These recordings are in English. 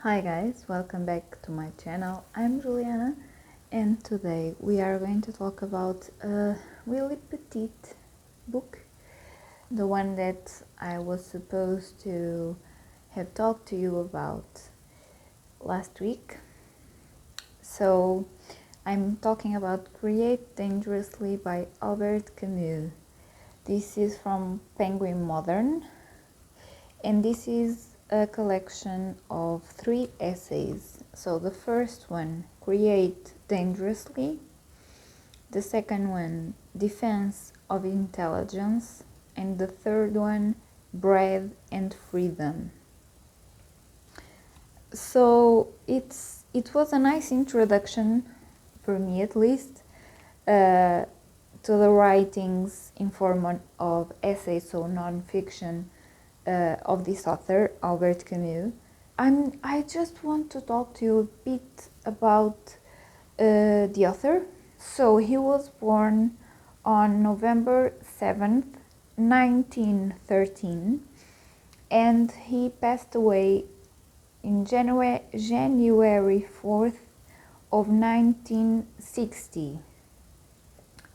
Hi guys, welcome back to my channel. I'm Juliana and today we are going to talk about a really petite book, the one that I was supposed to have talked to you about last week. So I'm talking about Create Dangerously by Albert Camus. This is from Penguin Modern and this is a collection of 3 essays. So the first one, Create Dangerously. The second one, Defense of Intelligence. And the third one, Bread and Freedom. So it was a nice introduction, for me at least, to the writings in form of essays, so non-fiction, of this author, Albert Camus. I just want to talk to you a bit about the author. So he was born on November 7th, 1913, and he passed away in January 4th of 1960.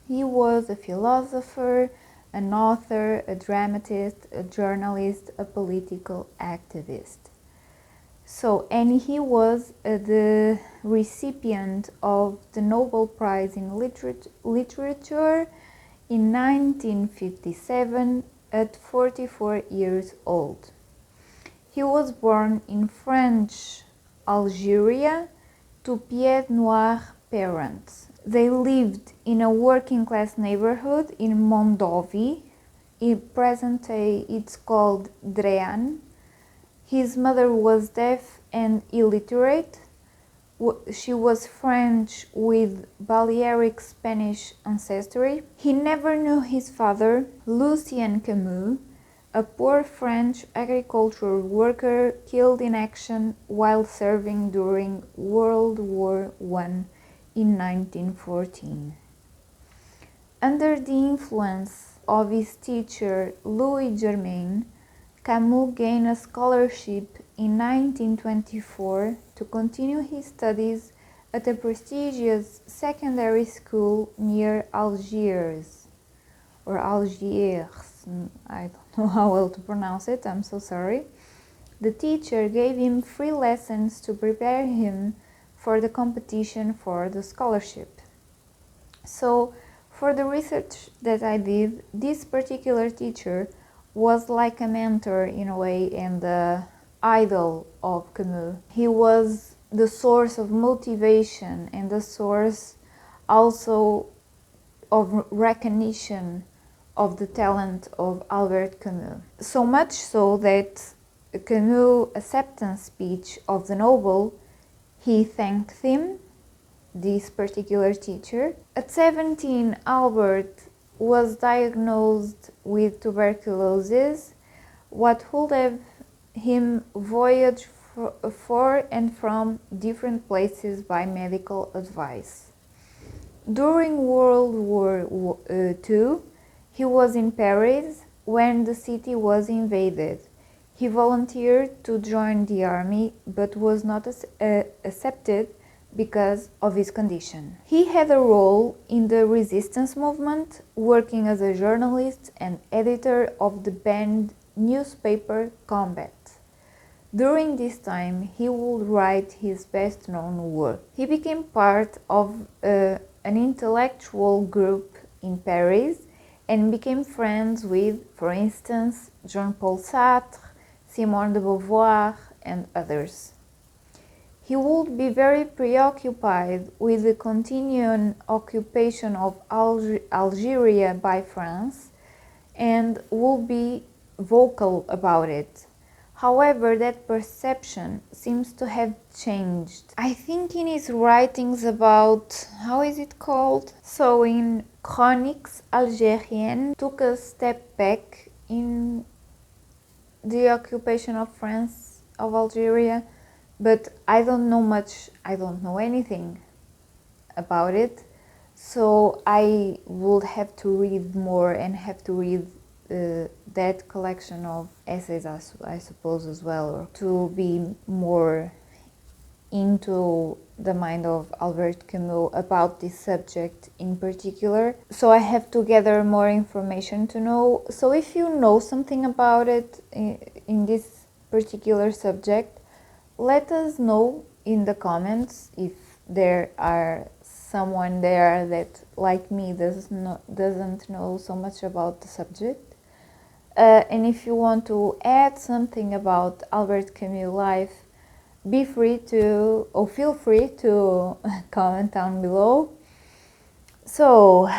He was a philosopher, an author, a dramatist, a journalist, a political activist. So, and he was the recipient of the Nobel Prize in Literature in 1957 at 44 years old. He was born in French Algeria to Pied Noir parents. They lived in a working-class neighborhood in Mondovi. In present day, it's called Drean. His mother was deaf and illiterate. She was French with Balearic Spanish ancestry. He never knew his father, Lucien Camus, a poor French agricultural worker killed in action while serving during World War I. In 1914. Under the influence of his teacher Louis Germain, Camus gained a scholarship in 1924 to continue his studies at a prestigious secondary school near Algiers, or Algiers, I don't know how well to pronounce it, I'm so sorry. The teacher gave him free lessons to prepare him for the competition for the scholarship. So, for the research that I did, this particular teacher was like a mentor in a way and the idol of Camus. He was the source of motivation and the source also of recognition of the talent of Albert Camus. So much so that Camus' acceptance speech of the Nobel, he thanked him, this particular teacher. At 17, Albert was diagnosed with tuberculosis, what would have him voyage for and from different places by medical advice. During World War II, he was in Paris when the city was invaded. He volunteered to join the army but was not accepted because of his condition. He had a role in the resistance movement, working as a journalist and editor of the banned newspaper Combat. During this time, he would write his best-known work. He became part of an intellectual group in Paris and became friends with, for instance, Jean-Paul Sartre, Simone de Beauvoir, and others. He would be very preoccupied with the continuing occupation of Algeria by France and would be vocal about it. However, that perception seems to have changed. I think in his writings about, how is it called? So in Chroniques Algériennes, took a step back in the occupation of France, of Algeria, but I don't know much, I don't know anything about it, so I would have to read more and have to read that collection of essays, I suppose, as well, or to be more into the mind of Albert Camus about this subject in particular. So I have to gather more information to know. So if you know something about it in this particular subject, let us know in the comments if there are someone there that, like me, doesn't know so much about the subject. And if you want to add something about Albert Camus' life, be free to, or feel free to comment down below. So,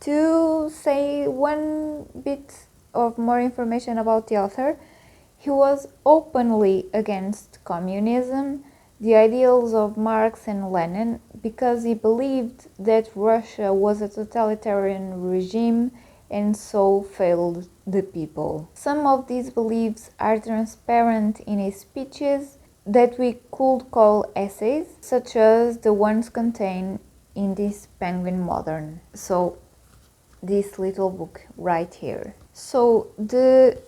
to say one bit of more information about the author, he was openly against communism, the ideals of Marx and Lenin, because he believed that Russia was a totalitarian regime and so failed the people. Some of these beliefs are transparent in his speeches that we could call essays, such as the ones contained in this Penguin Modern. So, this little book right here. So, the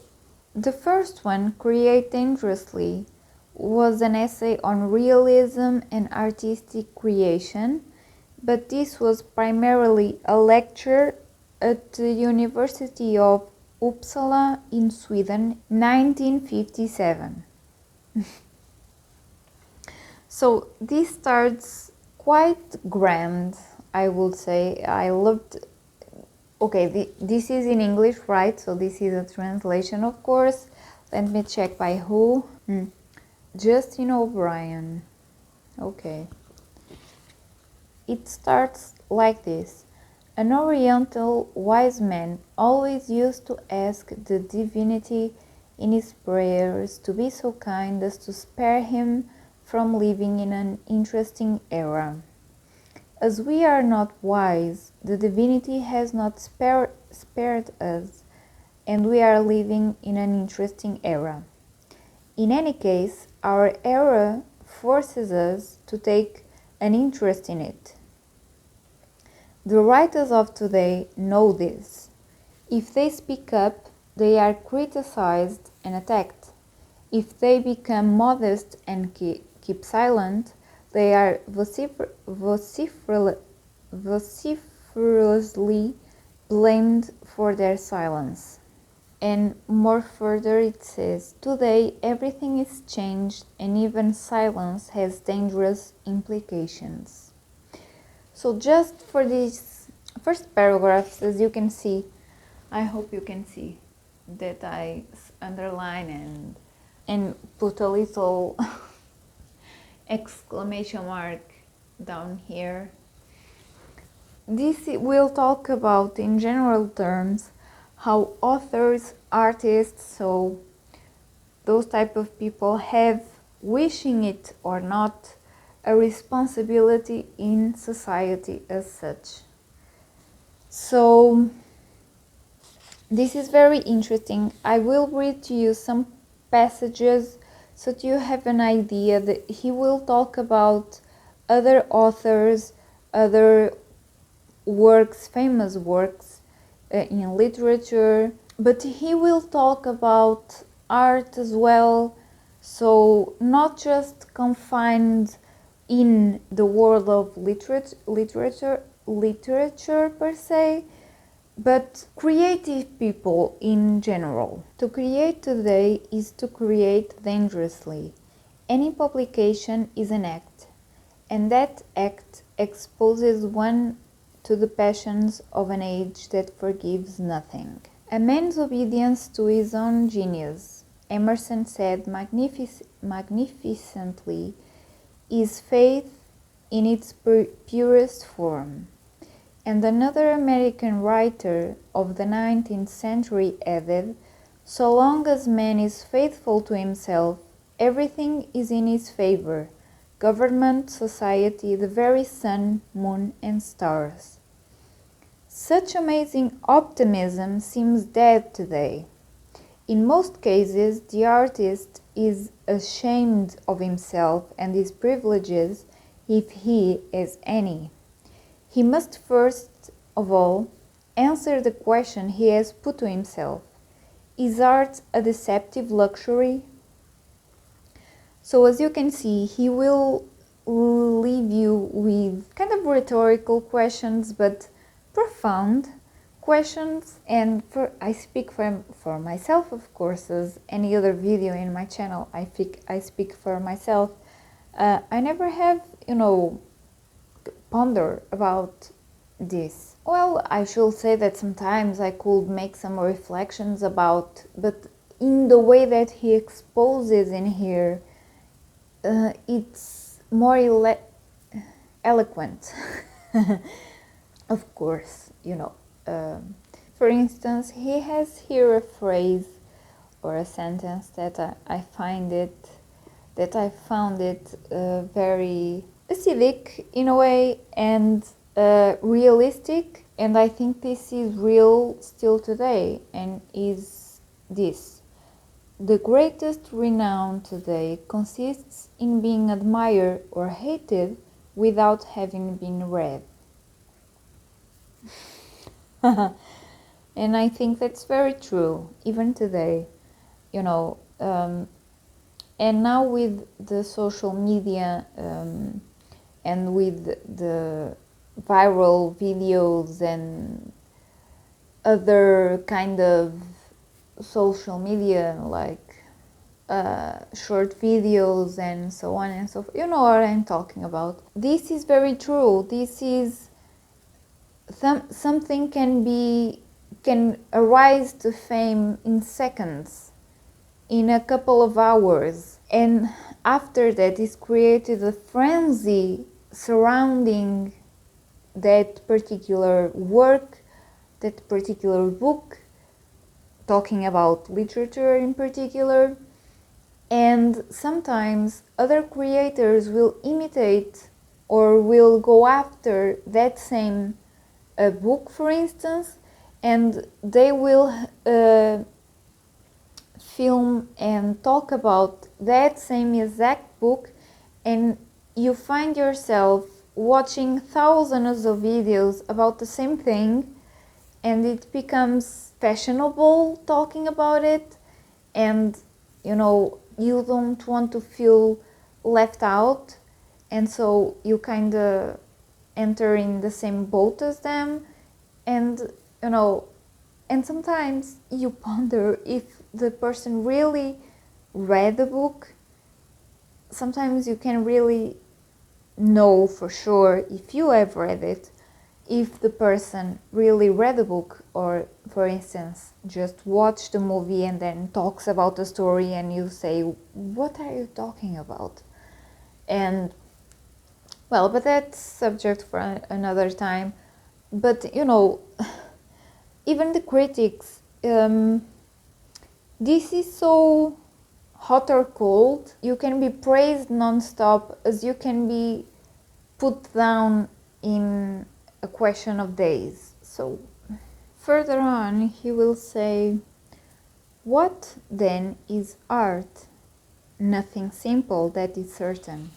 first one, Create Dangerously, was an essay on realism and artistic creation, but this was primarily a lecture at the University of Uppsala in Sweden, 1957. So this starts quite grand, I would say. I loved... Okay, this is in English, right? So this is a translation, of course. Let me check by who. Justin O'Brien. Okay. It starts like this. An Oriental wise man always used to ask the divinity in his prayers to be so kind as to spare him from living in an interesting era. As we are not wise, the divinity has not spared us, and we are living in an interesting era. In any case, our era forces us to take an interest in it. The writers of today know this. If they speak up, they are criticized and attacked. If they become modest and keep silent, they are vociferously blamed for their silence. And more further it says, today everything is changed and even silence has dangerous implications. So just for these first paragraphs, as you can see, I hope you can see that I underline and put a little exclamation mark down here. This will talk about, in general terms, how authors, artists, so those type of people have, wishing it or not, a responsibility in society as such. So this is very interesting. I will read to you some passages so that you have an idea that he will talk about other authors, other works, famous works in literature, but he will talk about art as well, so not just confined in the world of literature per se, but creative people in general. To create today is to create dangerously. Any publication is an act, and that act exposes one to the passions of an age that forgives nothing. A man's obedience to his own genius, Emerson said magnificently, is faith in its purest form. And another American writer of the 19th century added, so long as man is faithful to himself, everything is in his favor, government, society, the very sun, moon, and stars. Such amazing optimism seems dead today. In most cases, the artist is ashamed of himself and his privileges, if he has any. He must first of all answer the question he has put to himself. Is art a deceptive luxury? So as you can see, he will leave you with kind of rhetorical questions, but profound questions. And I speak for myself, of course, as any other video in my channel, I speak for myself. I never have, ponder about this. Well, I should say that sometimes I could make some reflections about, but in the way that he exposes in here, it's more eloquent. Of course, for instance, he has here a phrase or a sentence that I found it very acidic in a way, and realistic, and I think this is real still today, and is this: the greatest renown today consists in being admired or hated without having been read. And I think that's very true, even today, and now with the social media and with the viral videos and other kind of social media, like short videos and so on and so forth, you know what I'm talking about. This is very true. This is something can arise to fame in seconds, in a couple of hours, and after that is created a frenzy surrounding that particular work, that particular book, talking about literature in particular. And sometimes other creators will imitate or will go after that same book, for instance, and they will film and talk about that same exact book, and you find yourself watching thousands of videos about the same thing, and it becomes fashionable talking about it, and you don't want to feel left out, and so you kind of enter in the same boat as them, and and sometimes you ponder if the person really read the book. Sometimes you can really know for sure, if you have read it, if the person really read the book, or for instance just watched the movie and then talks about the story and you say, what are you talking about? And well, but that's subject for another time. But even the critics, this is so hot or cold. You can be praised non-stop as you can be put down in a question of days. So further on he will say, what then is art? Nothing simple, that is certain.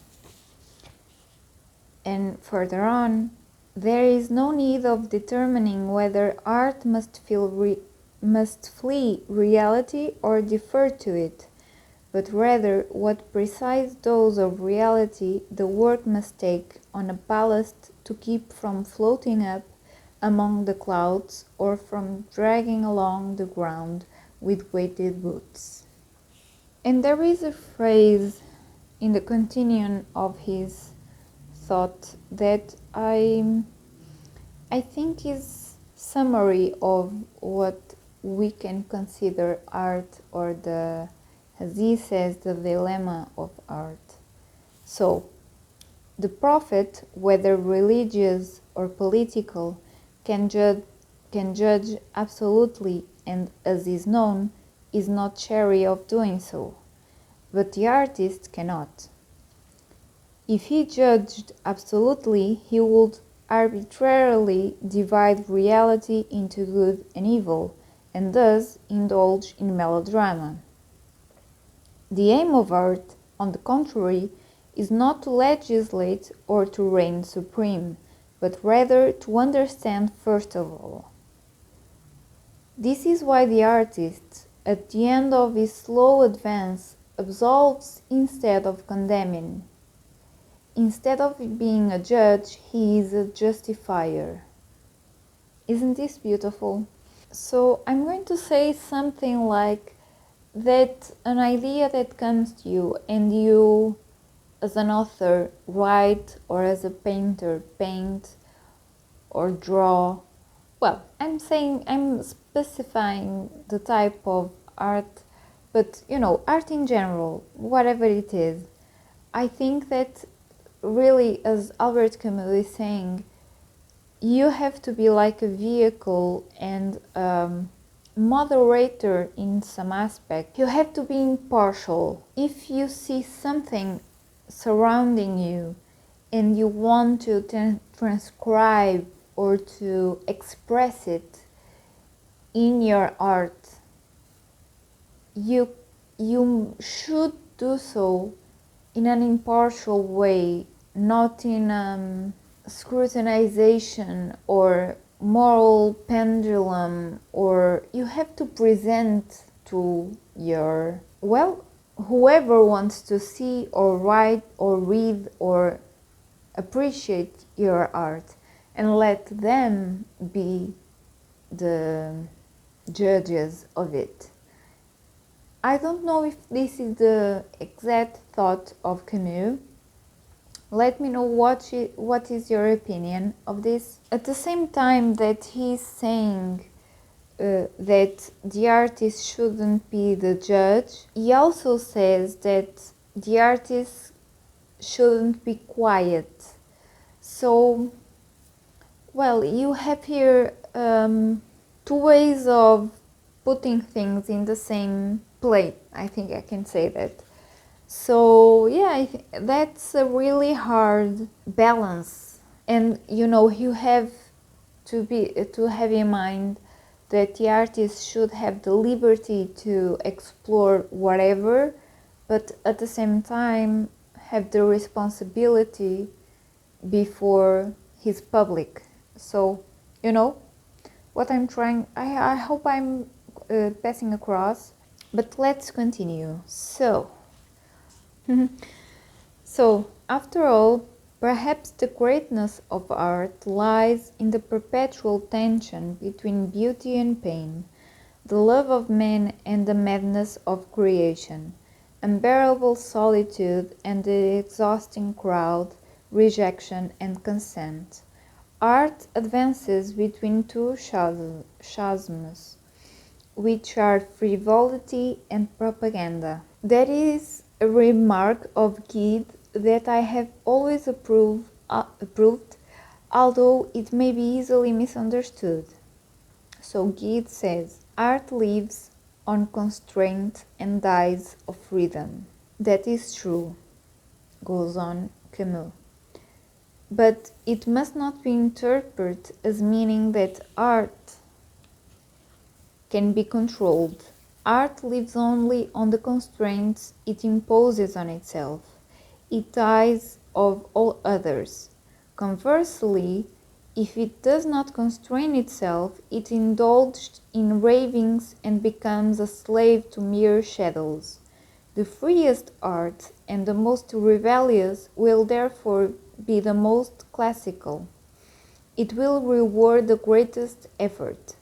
And further on, there is no need of determining whether art must flee reality or defer to it, but rather what precise dose of reality the work must take on a ballast to keep from floating up among the clouds or from dragging along the ground with weighted boots. And there is a phrase in the continuum of his thought that I think is summary of what we can consider art, or as he says, the dilemma of art. So, the prophet, whether religious or political, can judge absolutely, and as is known, is not chary of doing so, but the artist cannot. If he judged absolutely, he would arbitrarily divide reality into good and evil, and thus indulge in melodrama. The aim of art, on the contrary, is not to legislate or to reign supreme, but rather to understand first of all. This is why the artist, at the end of his slow advance absolves instead of condemning. Instead of being a judge, he is a justifier. Isn't this beautiful? So I'm going to say something like that an idea that comes to you and you as an author write, or as a painter paint or draw. Well, I'm specifying the type of art, but art in general, whatever it is. I think that really, as Albert Camus is saying, you have to be like a vehicle and moderator in some aspect. You have to be impartial. If you see something surrounding you and you want to transcribe or to express it in your art, you should do so in an impartial way, not in scrutinization or moral pendulum, or you have to present to your, well, whoever wants to see or write or read or appreciate your art, and let them be the judges of it. I don't know if this is the exact thought of Camus. Let me know what is your opinion of this. At the same time that he's saying that the artist shouldn't be the judge, he also says that the artist shouldn't be quiet. So, well, you have here two ways of putting things in the same plate. I think I can say that. So yeah, that's a really hard balance, and you have to have in mind that the artist should have the liberty to explore whatever, but at the same time have the responsibility before his public. So what I'm trying, I hope I'm passing across, but let's continue. So, after all, perhaps the greatness of art lies in the perpetual tension between beauty and pain, the love of man and the madness of creation, unbearable solitude and the exhausting crowd, rejection and consent. Art advances between two chasms, which are frivolity and propaganda. That is a remark of Gide that I have always approved, although it may be easily misunderstood. So Gide says, art lives on constraint and dies of freedom. That is true, goes on Camus. But it must not be interpreted as meaning that art can be controlled. Art lives only on the constraints it imposes on itself. It dies of all others. Conversely, if it does not constrain itself, it indulges in ravings and becomes a slave to mere shadows. The freest art and the most rebellious will therefore be the most classical. It will reward the greatest effort.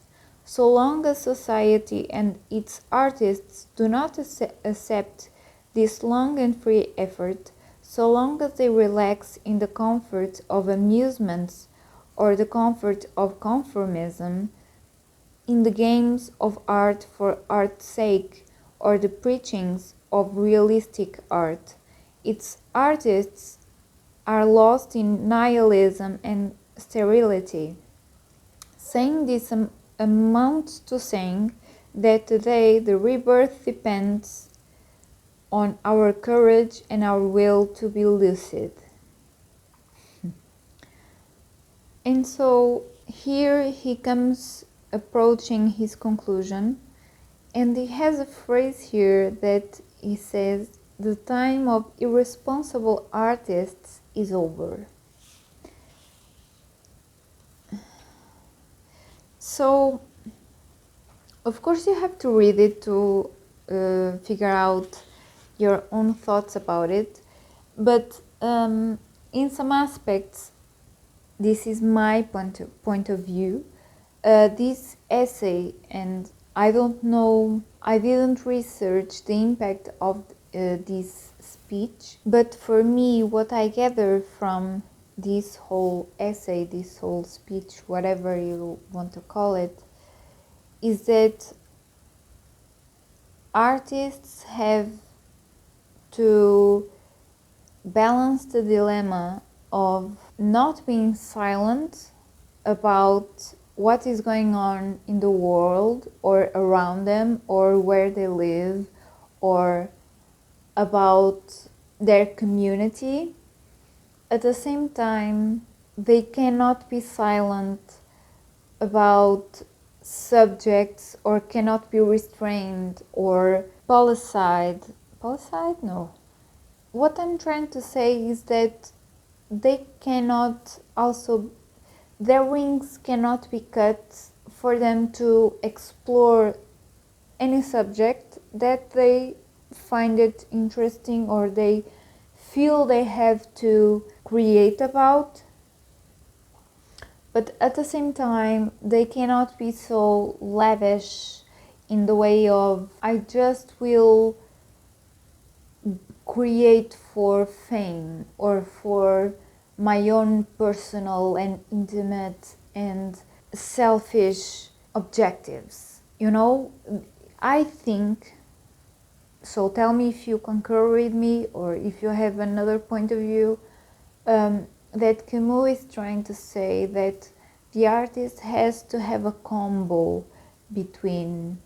So long as society and its artists do not accept this long and free effort, so long as they relax in the comfort of amusements or the comfort of conformism, in the games of art for art's sake or the preachings of realistic art, its artists are lost in nihilism and sterility. Saying this amounts to saying that today the rebirth depends on our courage and our will to be lucid. And so here he comes approaching his conclusion, and he has a phrase here that he says, "The time of irresponsible artists is over." So, of course, you have to read it to figure out your own thoughts about it. But in some aspects, this is my point of view. This essay, and I don't know, I didn't research the impact of this speech, but for me, what I gather from this whole essay, this whole speech, whatever you want to call it, is that artists have to balance the dilemma of not being silent about what is going on in the world or around them or where they live or about their community. At the same time, they cannot be silent about subjects or cannot be restrained or policized. Policized? No. What I'm trying to say is that they cannot also, their wings cannot be cut for them to explore any subject that they find it interesting or they feel they have to create about. But at the same time, they cannot be so lavish in the way of, I just will create for fame or for my own personal and intimate and selfish objectives. You know, I think, so tell me if you concur with me or if you have another point of view, that Camus is trying to say that the artist has to have a combo between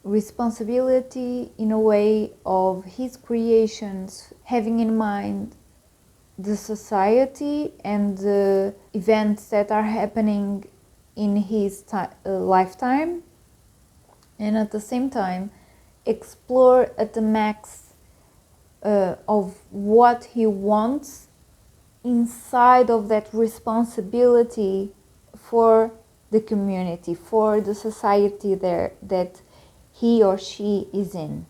responsibility in a way of his creations, having in mind the society and the events that are happening in his lifetime, and at the same time explore at the max of what he wants inside of that responsibility for the community, for the society there that he or she is in.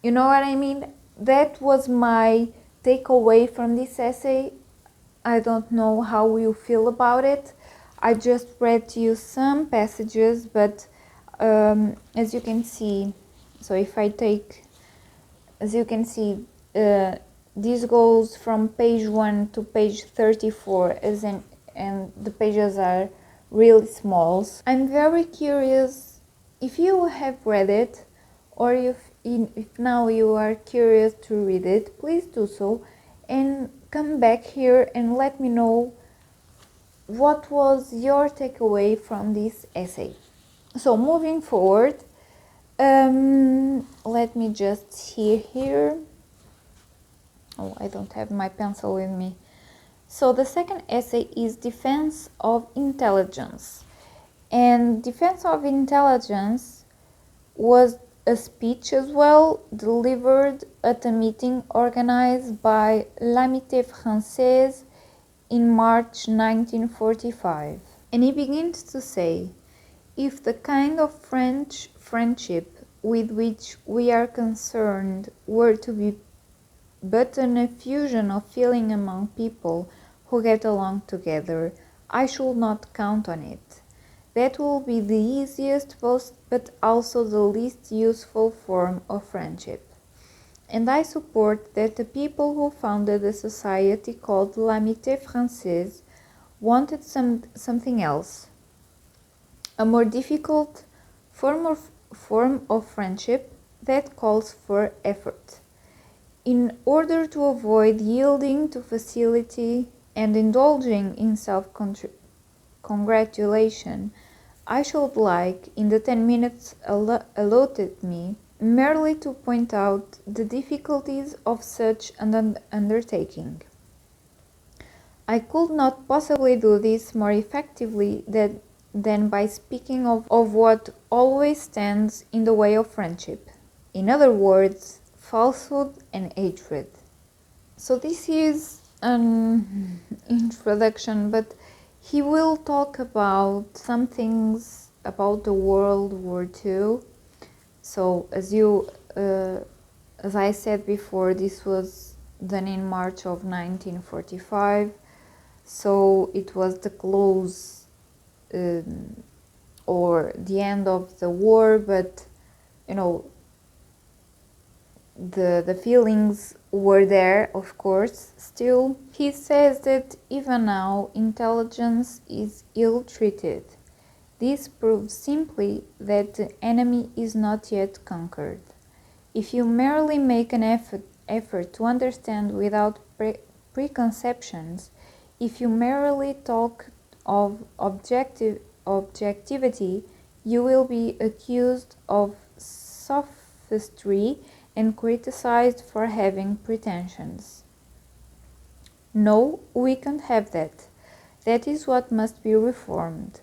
You know what I mean? That was my takeaway from this essay. I don't know how you feel about it. I just read to you some passages, but as you can see, so if I take, as you can see, this goes from page 1 to page 34, and the pages are really small. I'm very curious if you have read it, or if now you are curious to read it, please do so and come back here and let me know what was your takeaway from this essay. So moving forward, let me just see here. Oh, I don't have my pencil with me. So the second essay is Defense of Intelligence. And Defense of Intelligence was a speech as well, delivered at a meeting organized by l'Amitié Française in March 1945. And he begins to say, if the kind of French friendship with which we are concerned were to be but an effusion of feeling among people who get along together, I should not count on it. That will be the easiest, but also the least useful form of friendship. And I support that the people who founded the society called l'Amitié Française wanted something else, a more difficult form of friendship that calls for effort. In order to avoid yielding to facility and indulging in self-congratulation, I should like, in the 10 minutes allotted me, merely to point out the difficulties of such an undertaking. I could not possibly do this more effectively than by speaking of what always stands in the way of friendship. In other words, falsehood and hatred. So this is an introduction, but he will talk about some things about the World War II. So as you as I said before, this was done in March of 1945, so it was the close or the end of the war, but you know, the feelings were there, of course, still. He says that even now intelligence is ill-treated. This proves simply that the enemy is not yet conquered. If you merely make an effort to understand without preconceptions, if you merely talk of objectivity, you will be accused of sophistry and criticized for having pretensions. No, we can't have that. That is what must be reformed.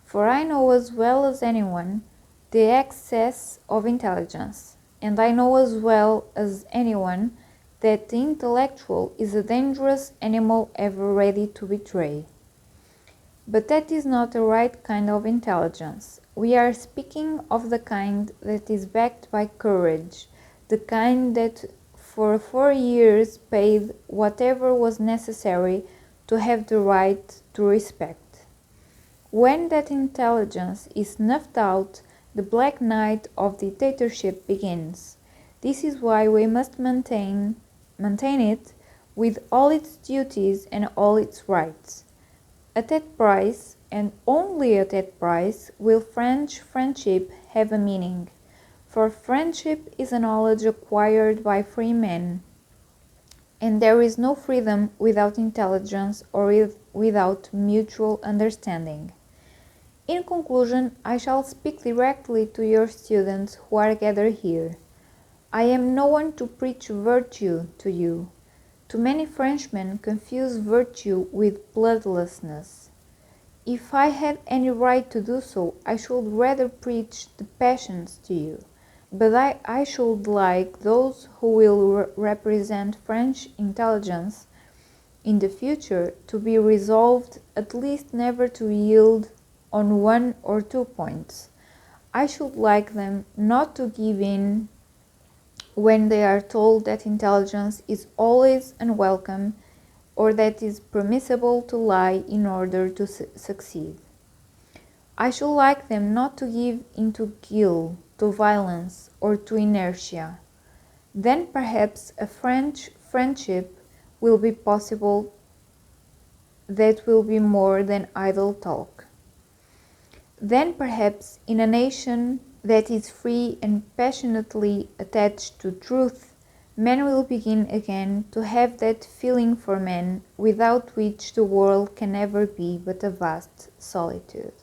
For I know as well as anyone the excess of intelligence, and I know as well as anyone that the intellectual is a dangerous animal ever ready to betray. But that is not the right kind of intelligence. We are speaking of the kind that is backed by courage, the kind that for 4 years paid whatever was necessary to have the right to respect. When that intelligence is snuffed out, the black night of dictatorship begins. This is why we must maintain it with all its duties and all its rights. At that price, and only at that price, will friendship have a meaning. For friendship is a knowledge acquired by free men, and there is no freedom without intelligence or without mutual understanding. In conclusion, I shall speak directly to your students who are gathered here. I am no one to preach virtue to you. Too many Frenchmen confuse virtue with bloodlessness. If I had any right to do so, I should rather preach the passions to you. But I should like those who will represent French intelligence in the future to be resolved at least never to yield on 1 or 2 points. I should like them not to give in when they are told that intelligence is always unwelcome or that it is permissible to lie in order to succeed. I should like them not to give in to guilt, to violence, or to inertia. Then perhaps a French friendship will be possible that will be more than idle talk. Then perhaps in a nation that is free and passionately attached to truth, men will begin again to have that feeling for men without which the world can never be but a vast solitude.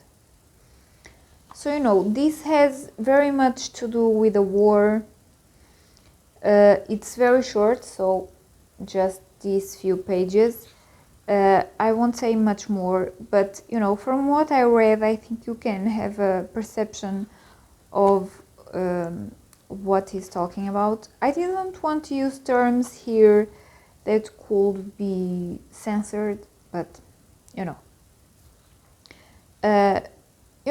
So, you know, this has very much to do with the war. It's very short, so just these few pages. I won't say much more, but, you know, from what I read, I think you can have a perception of what he's talking about. I didn't want to use terms here that could be censored, but, you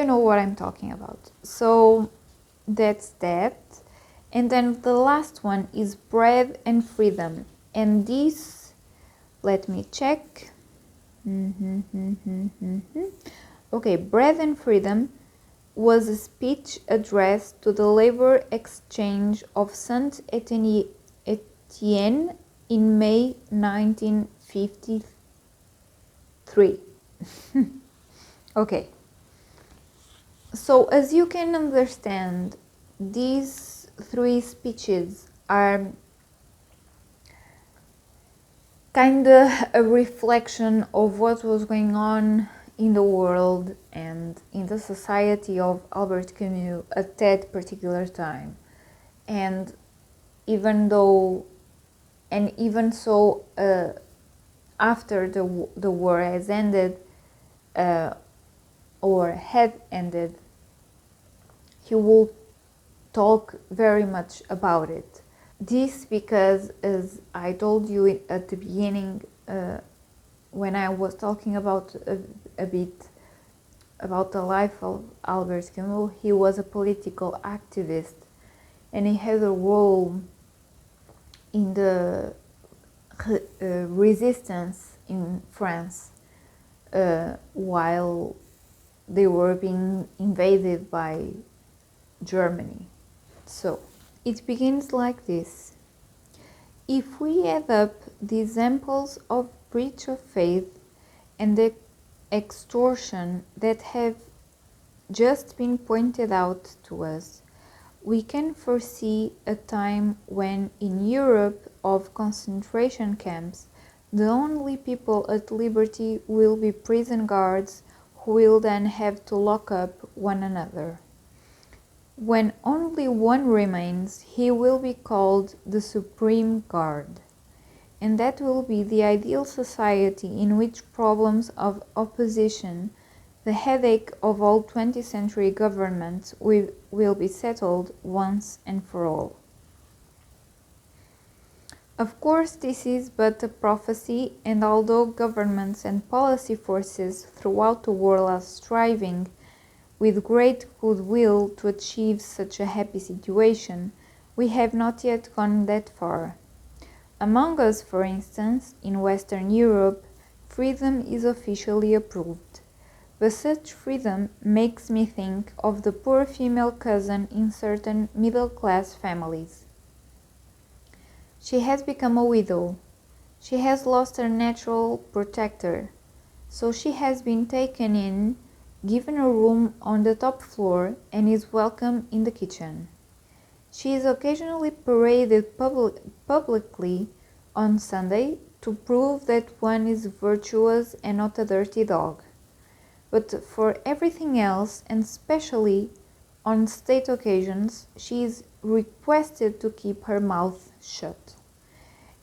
know what I'm talking about. So that's that. And then the last one is bread and freedom. And this, let me check. Okay, bread and freedom was a speech addressed to the labor exchange of Saint Etienne in May 1953. Okay. So, as you can understand, these 3 speeches are kind of a reflection of what was going on in the world and in the society of Albert Camus at that particular time. And even so, after the war has ended, or had ended, he will talk very much about it. This because, as I told you at the beginning, when I was talking about a bit about the life of Albert Camus, he was a political activist, and he had a role in the resistance in France while they were being invaded by Germany. So it begins like this. If we add up the examples of breach of faith and the extortion that have just been pointed out to us, we can foresee a time when in Europe of concentration camps, the only people at liberty will be prison guards who will then have to lock up one another. When only one remains, he will be called the Supreme Guard. And that will be the ideal society in which problems of opposition, the headache of all 20th century governments, will be settled once and for all. Of course, this is but a prophecy, and although governments and policy forces throughout the world are striving with great goodwill to achieve such a happy situation, we have not yet gone that far. Among us, for instance, in Western Europe, freedom is officially approved. But such freedom makes me think of the poor female cousin in certain middle-class families. She has become a widow. She has lost her natural protector, so she has been taken in, given a room on the top floor, and is welcome in the kitchen. She is occasionally paraded publicly on Sunday to prove that one is virtuous and not a dirty dog. But for everything else, and especially on state occasions, she is requested to keep her mouth shut.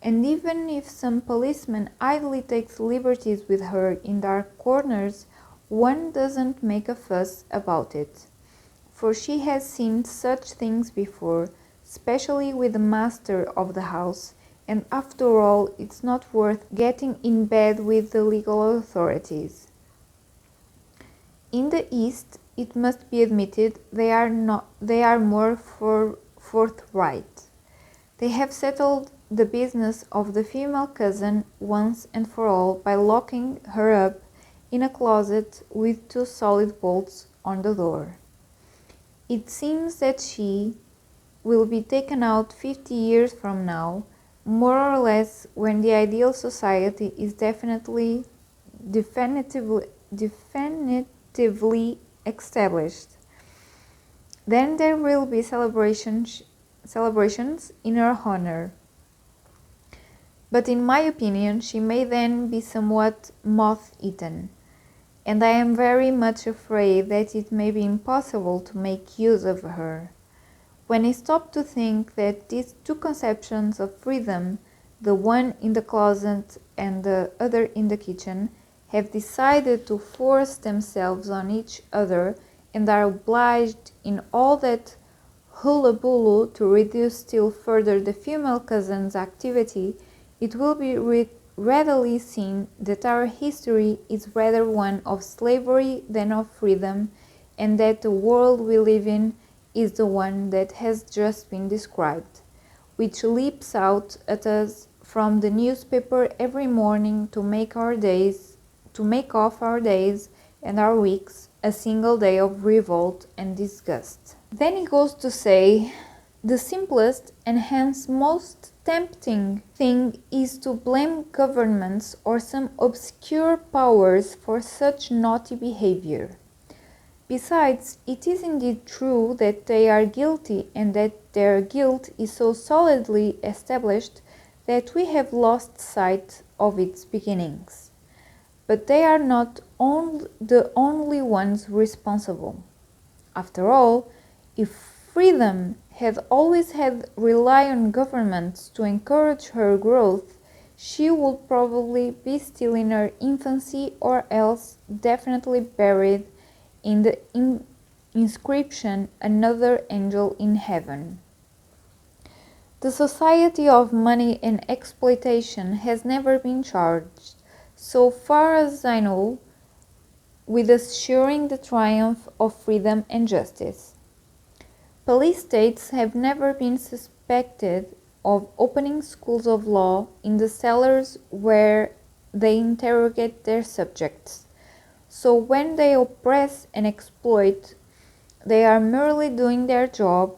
And even if some policeman idly takes liberties with her in dark corners, one doesn't make a fuss about it, for she has seen such things before, especially with the master of the house, and after all, it's not worth getting in bed with the legal authorities. In the East, it must be admitted, they are more forthright. They have settled the business of the female cousin once and for all by locking her up in a closet with 2 solid bolts on the door. It seems that she will be taken out 50 years from now, more or less, when the ideal society is definitively established. Then there will be celebrations in her honor. But in my opinion, she may then be somewhat moth-eaten, and I am very much afraid that it may be impossible to make use of her. When I stop to think that these 2 conceptions of freedom, the one in the closet and the other in the kitchen, have decided to force themselves on each other and are obliged in all that hullabaloo to reduce still further the female cousin's activity, it will be readily seen that our history is rather one of slavery than of freedom, and that the world we live in is the one that has just been described, which leaps out at us from the newspaper every morning to make of our days and our weeks a single day of revolt and disgust. Then he goes to say, the simplest and hence most tempting thing is to blame governments or some obscure powers for such naughty behavior. Besides, it is indeed true that they are guilty, and that their guilt is so solidly established that we have lost sight of its beginnings. But they are not the only ones responsible. After all, if freedom had always had rely on governments to encourage her growth, she would probably be still in her infancy, or else definitely buried in the inscription, another angel in heaven. The society of money and exploitation has never been charged, so far as I know, with assuring the triumph of freedom and justice. Police states have never been suspected of opening schools of law in the cellars where they interrogate their subjects. So when they oppress and exploit, they are merely doing their job,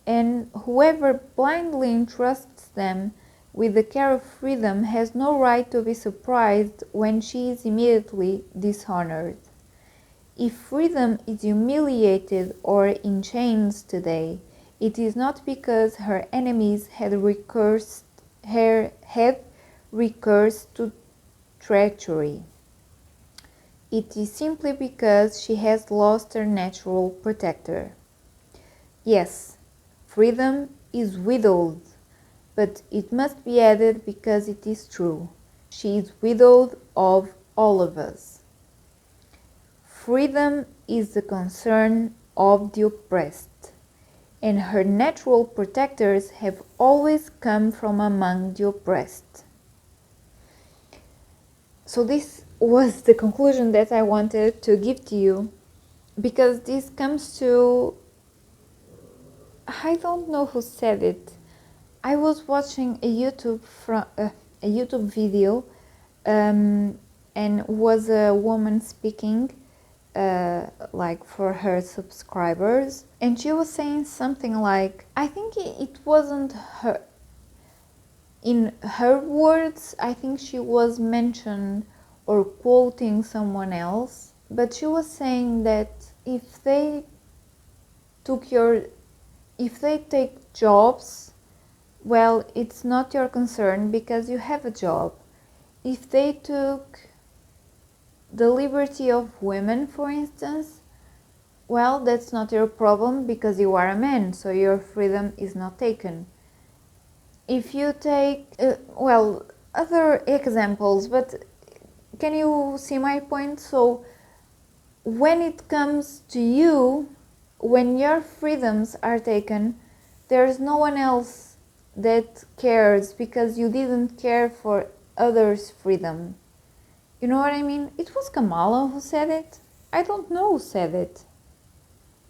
and whoever blindly entrusts them with the care of freedom has no right to be surprised when she is immediately dishonored. If freedom is humiliated or in chains today, it is not because her enemies had recourse to treachery. It is simply because she has lost her natural protector. Yes, freedom is widowed, but it must be added because it is true. She is widowed of all of us. Freedom is the concern of the oppressed, and her natural protectors have always come from among the oppressed. So this was the conclusion that I wanted to give to you, because this comes to, I don't know who said it. I was watching a YouTube video, and was a woman speaking, like for her subscribers, and she was saying something like, I think it wasn't her, in her words, I think she was mentioned or quoting someone else, but she was saying that if they take jobs, well, it's not your concern because you have a job. If they took the liberty of women, for instance, well, that's not your problem because you are a man, so your freedom is not taken. If you take, other examples, but can you see my point? So when it comes to you, when your freedoms are taken, there's no one else that cares because you didn't care for others' freedom. You know what I mean? It was Kamala who said it. I don't know who said it.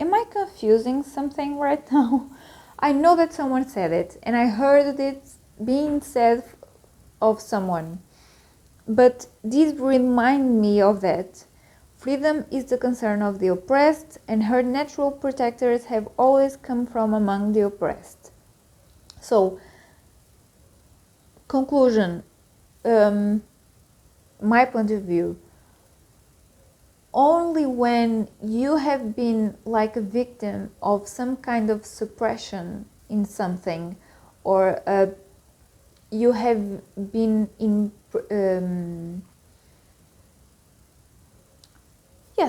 Am I confusing something right now? I know that someone said it, and I heard it being said of someone. But this reminds me of that. Freedom is the concern of the oppressed, and her natural protectors have always come from among the oppressed. So, conclusion. My point of view, only when you have been like a victim of some kind of suppression in something, or you have been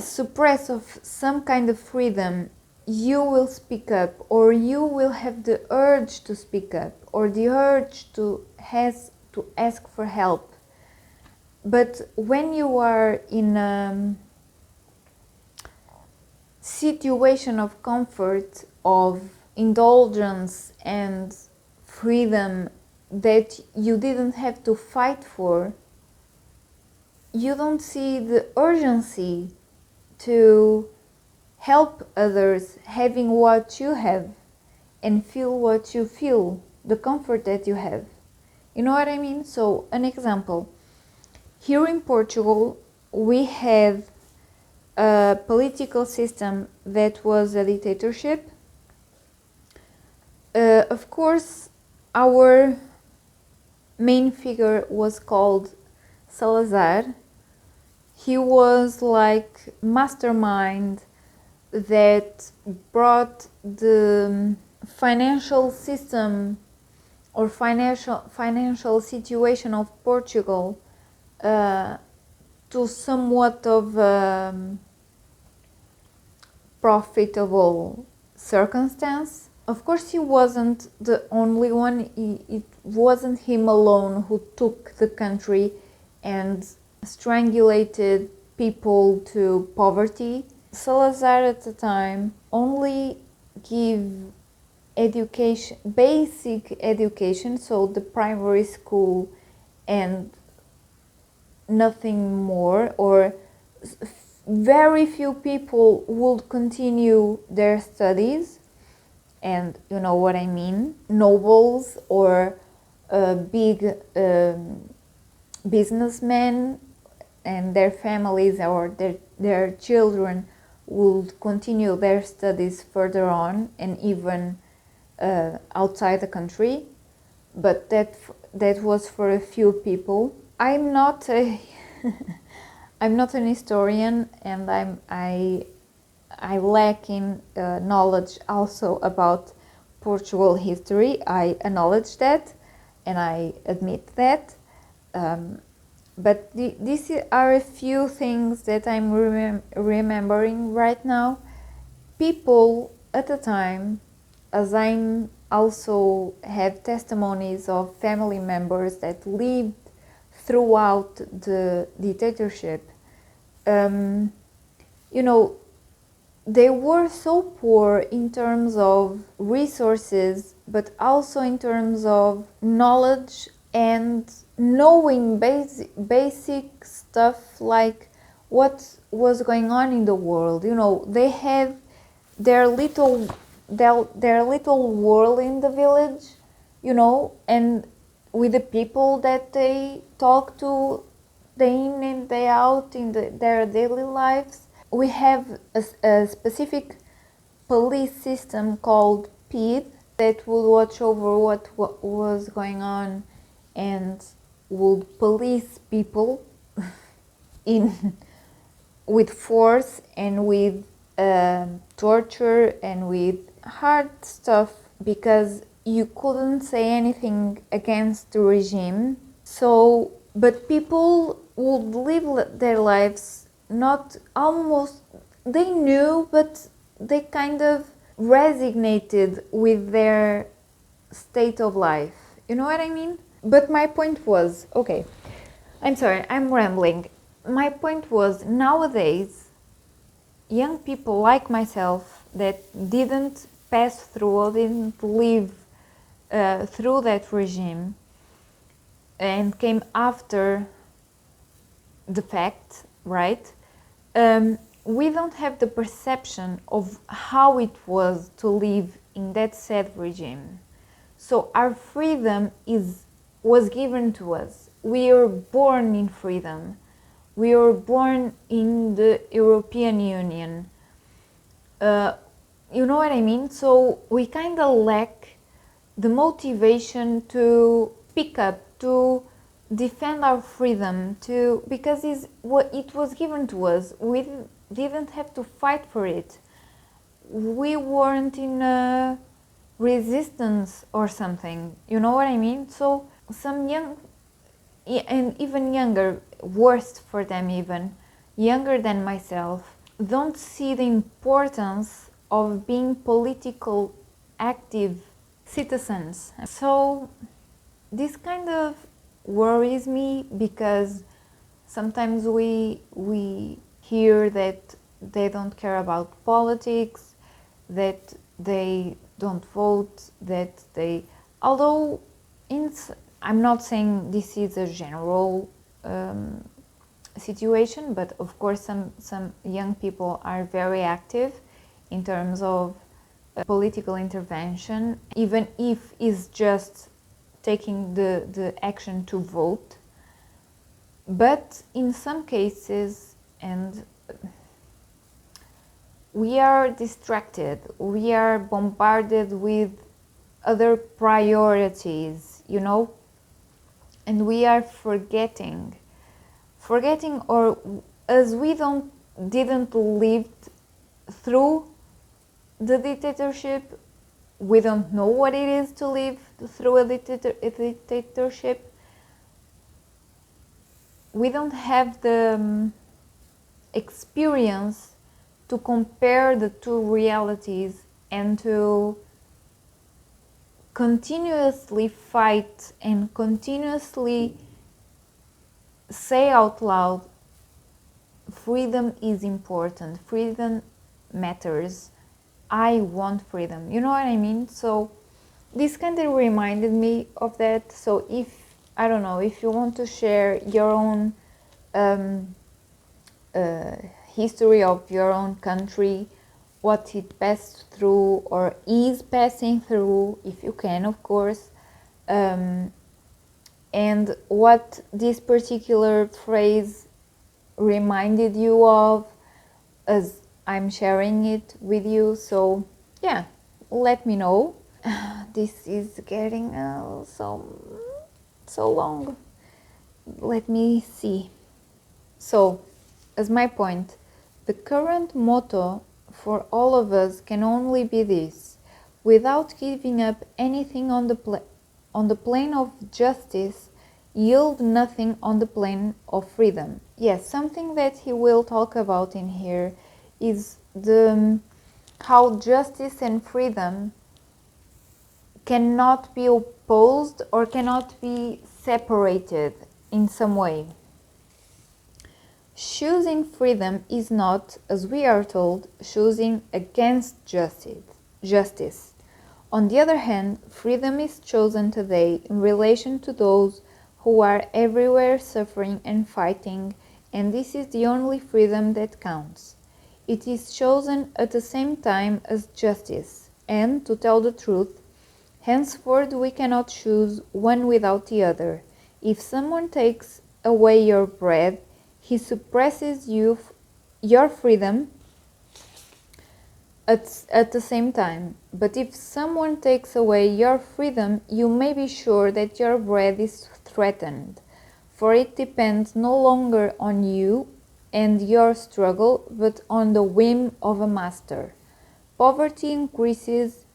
suppressed of some kind of freedom, you will speak up, or you will have the urge to speak up, or the urge to ask for help. But when you are in a situation of comfort, of indulgence and freedom that you didn't have to fight for, you don't see the urgency to help others having what you have and feel what you feel, the comfort that you have. You know what I mean? So, an example. Here in Portugal, we had a political system that was a dictatorship. Of course, our main figure was called Salazar. He was like mastermind that brought the financial system or financial situation of Portugal to somewhat of profitable circumstance. Of course, he wasn't the only one. It wasn't him alone who took the country and strangulated people to poverty. Salazar at the time only gave education, basic education, so the primary school and nothing more, or very few people would continue their studies. and you know what I mean, nobles or big businessmen and their families or their children would continue their studies further on and even outside the country, but that was for a few people. I'm not a I'm not an historian, and I lack in knowledge also about Portugal history. I acknowledge that, and I admit that. But these are a few things that I'm remembering right now. People at the time, as I'm also have testimonies of family members that lived throughout the dictatorship, you know, they were so poor in terms of resources, but also in terms of knowledge and knowing basic stuff like what was going on in the world. You know, they have their little world in the village, you know, and with the people that they talk to day in and day out in their daily lives. We have a specific police system called PID that would watch over what was going on and would police people in with force and with torture and with hard stuff, because you couldn't say anything against the regime. So, but people would live their lives not almost, they knew, but they kind of resignated with their state of life. You know what I mean? But my point was, okay, I'm sorry, I'm rambling. My point was, nowadays, young people like myself that didn't pass through or didn't live through that regime and came after the fact, right? We don't have the perception of how it was to live in that sad regime. So our freedom was given to us. We were born in freedom. We were born in the European Union. You know what I mean? So we kind of lack the motivation to pick up, to defend our freedom, because it was given to us. We didn't have to fight for it. We weren't in a resistance or something. You know what I mean? So some young and even younger, worst for them, even younger than myself, don't see the importance of being political active citizens. So this kind of worries me, because sometimes we hear that they don't care about politics, that they don't vote, that they, although I'm not saying this is a general situation, but of course some young people are very active in terms of political intervention, even if it's just taking the action to vote. But in some cases, and we are distracted, we are bombarded with other priorities, you know, and we are forgetting, or as we didn't live through the dictatorship, we don't know what it is to live through a dictatorship. We don't have the experience to compare the two realities and to continuously fight and continuously say out loud, freedom is important, freedom matters, I want freedom. You know what I mean? So this kind of reminded me of that. So if, I don't know, if you want to share your own history of your own country, what it passed through or is passing through, if you can, of course, and what this particular phrase reminded you of as I'm sharing it with you. So yeah, let me know. This is getting so long. Let me see. So, as my point, the current motto for all of us can only be this: without giving up anything on the plane of justice, yield nothing on the plane of freedom. Yes, something that he will talk about in here is how justice and freedom cannot be opposed or cannot be separated in some way. Choosing freedom is not, as we are told, choosing against justice. On the other hand, freedom is chosen today in relation to those who are everywhere suffering and fighting, and this is the only freedom that counts. It is chosen at the same time as justice, and, to tell the truth, henceforth we cannot choose one without the other. If someone takes away your bread, he suppresses your freedom at the same time. But if someone takes away your freedom, you may be sure that your bread is threatened, for it depends no longer on you and your struggle, but on the whim of a master. Poverty increases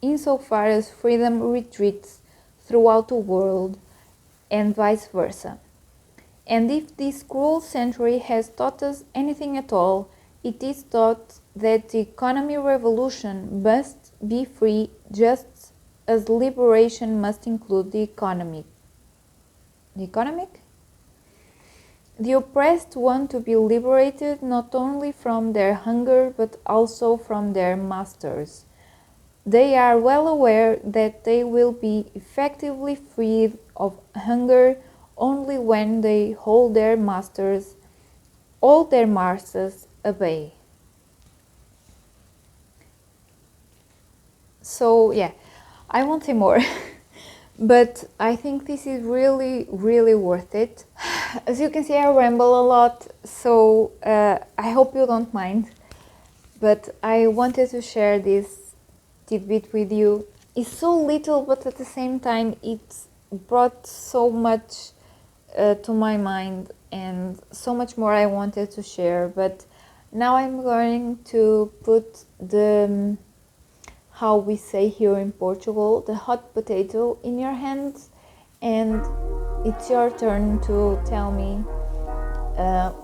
insofar as freedom retreats throughout the world, and vice versa. And if this cruel century has taught us anything at all, it is taught that the economy revolution must be free, just as liberation must include the economic. The economic? The oppressed want to be liberated not only from their hunger but also from their masters. They are well aware that they will be effectively freed of hunger only when they hold their masters, all their masters obey. So yeah, I won't say more, but I think this is really, really worth it. As you can see, I ramble a lot, so I hope you don't mind, but I wanted to share this tidbit with you. It's so little, but at the same time it brought so much to my mind and so much more I wanted to share. But now I'm going to put the, how we say here in Portugal, the hot potato in your hands, and it's your turn to tell me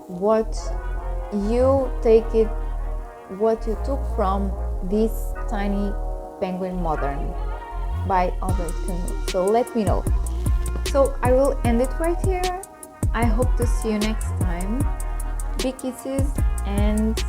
what you took from this tiny penguin modern by Albert Camus. So let me know. So I will end it right here. I hope to see you next time. Big kisses and